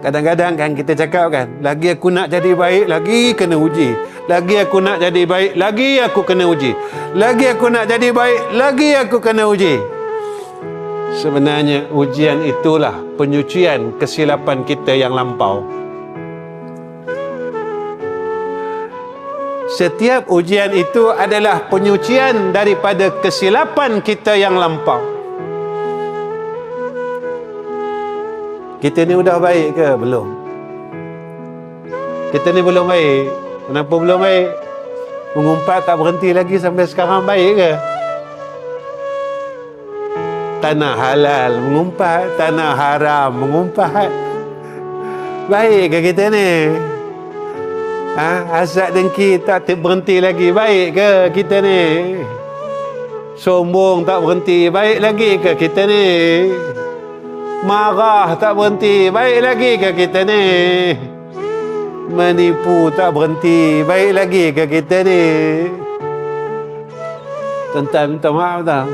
Kadang-kadang kan kita cakap kan, lagi aku nak jadi baik, lagi kena uji. Lagi aku nak jadi baik, lagi aku kena uji. Lagi aku nak jadi baik, lagi aku kena uji. Sebenarnya ujian itulah penyucian kesilapan kita yang lampau. Setiap ujian itu adalah penyucian daripada kesilapan kita yang lampau. Kita ni udah baik ke? Belum. Kita ni belum baik. Kenapa belum baik? Mengumpat tak berhenti lagi sampai sekarang, baik ke? Tanah halal mengumpat, tanah haram mengumpat. Baik ke kita ni? Hasad dengki tak berhenti lagi, baik ke kita ni? Sombong tak berhenti, baik lagi ke kita ni? Marah tak berhenti, baik lagi ke kita ni? Menipu tak berhenti, baik lagi ke kita ni? Tuan-tuan minta maaf tak?